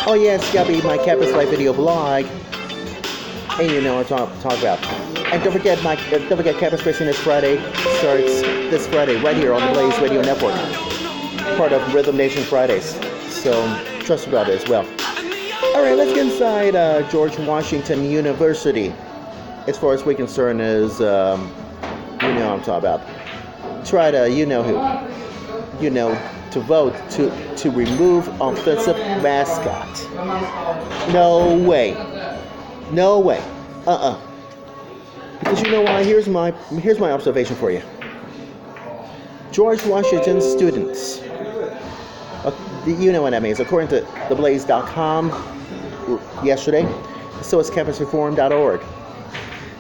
Oh yes, it's gotta be my Campus Life video blog. And you know what I'm talking about. And don't forget Campus Racing this Friday starts this Friday right here on the Blaze Radio Network, part of Rhythm Nation Fridays. So trust about it as well. All right, let's get inside George Washington University. As far as we're concerned, is you know what I'm talking about. Try to to vote to remove offensive mascot. No way. No way. Because you know why? Here's my observation for you. George Washington students. You know what that means. According to theblaze.com yesterday, so is campusreform.org.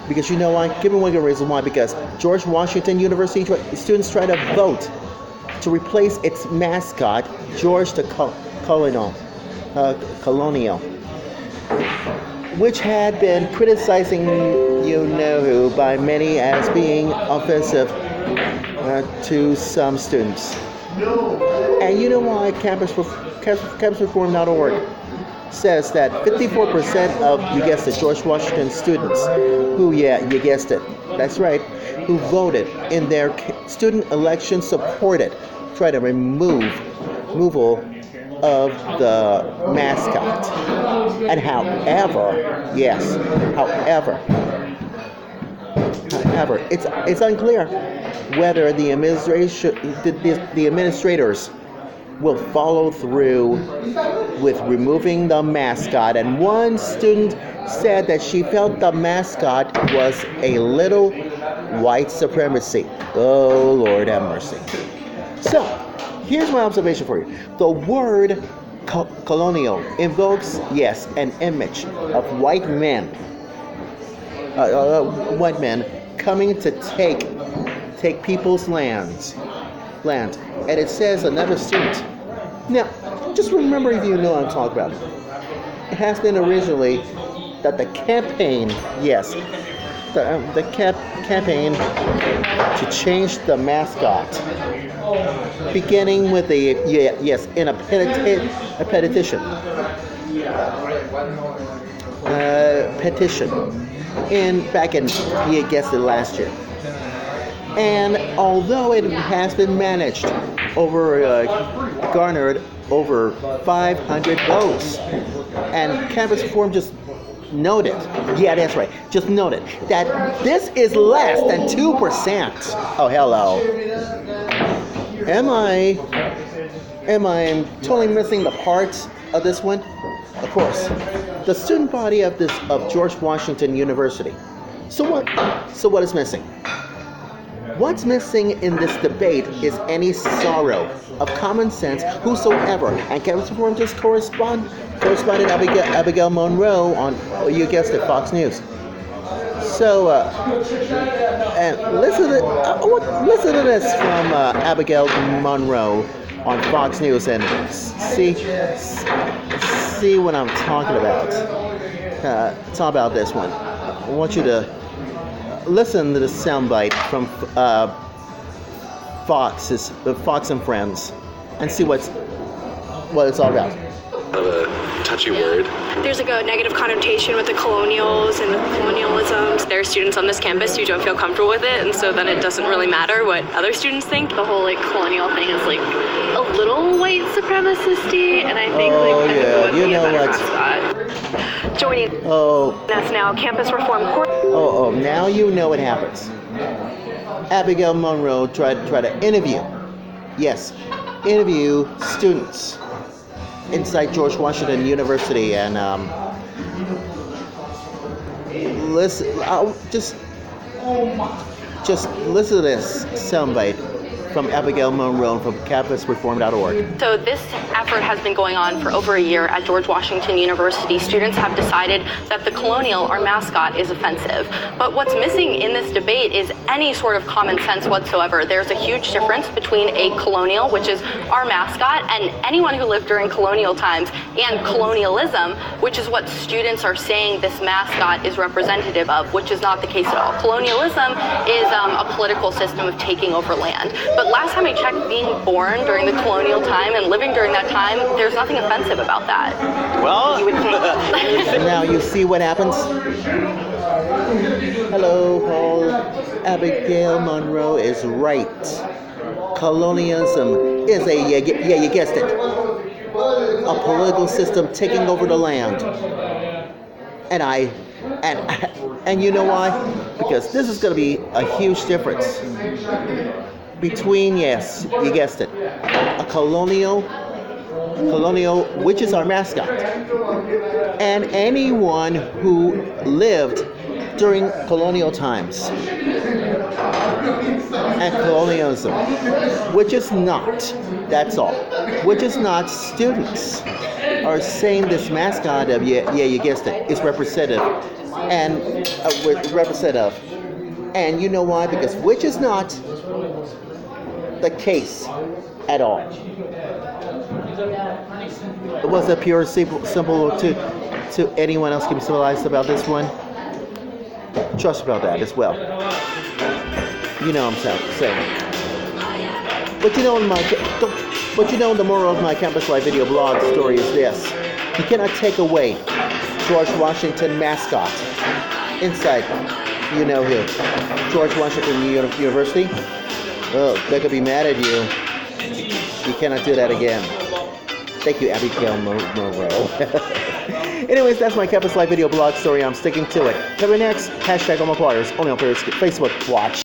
Because you know why? Give me one good reason why. Because George Washington University students try to vote to replace its mascot, George the Colonial, which had been criticizing you-know-who by many as being offensive to some students. And you know why campusreform.org says that 54% of, you guessed it, George Washington students who, yeah, you guessed it, that's right, who voted in their student election supported try to removal of the mascot. And however, it's unclear whether the administrators will follow through with removing the mascot. And one student said that she felt the mascot was a little white supremacy. Oh, Lord have mercy. So, here's my observation for you. The word colonial invokes, yes, an image of white men coming to take people's lands. And it says another student. Now, just remember, if you know what I'm talking about. It has been originally that the campaign, yes, the campaign to change the mascot, beginning with in a petition, back in, you guessed it, last year. And although it has been managed garnered over 500 votes, and Campus Reform just noted, yeah, that's right, just noted that this is less than 2%. Oh, hello. Am I totally missing the parts of this one? Of course, the student body of George Washington University. So what is missing? What's missing in this debate is any sorrow of common sense whosoever. And Campus Reform just corresponded Abigail Monroe on, you guessed it, Fox News. So, and listen to this from Abigail Monroe on Fox News and see what I'm talking about. Talk about this one. I want you to listen to the soundbite from Fox and Friends, and see what it's all about. A touchy word. There's like a negative connotation with the colonials and the colonialisms. There are students on this campus who don't feel comfortable with it, and so then it doesn't really matter what other students think. The whole like colonial thing is like a little white supremacist-y, and I think you know what? Joining us now, Campus Reform Court. Now you know what happens. Abigail Monroe tried to interview students inside George Washington University, and listen. Just listen to this soundbite from Abigail Monroe from campusreform.org. So this effort has been going on for over a year at George Washington University. Students have decided that the colonial, our mascot, is offensive. But what's missing in this debate is any sort of common sense whatsoever. There's a huge difference between a colonial, which is our mascot, and anyone who lived during colonial times, and colonialism, which is what students are saying this mascot is representative of, which is not the case at all. Colonialism is a political system of taking over land. But last time I checked, being born during the colonial time and living during that time, there's nothing offensive about that. Well, You would think. Now you see what happens? Hello, Hall. Abigail Monroe is right. Colonialism is you guessed it, a political system taking over the land. And you know why? Because this is going to be a huge difference between, yes, you guessed it, a colonial, which is our mascot, and anyone who lived during colonial times and colonialism, which is not, that's all, which is not students are saying this mascot of, you guessed it, is representative and representative. And you know why? Because which is not the case at all. Was it pure simple to anyone else can be civilized about this one? Trust about that as well. You know what I'm saying. But you know the moral of my Campus Life video blog story is this: you cannot take away George Washington mascot inside. You know who? George Washington University. Oh, they could be mad at you. You cannot do that again. Thank you, Abigail Monroe. Anyways, that's my Campus Life video blog story. I'm sticking to it. Cover next, #HomeAquarius, only on Facebook. Watch.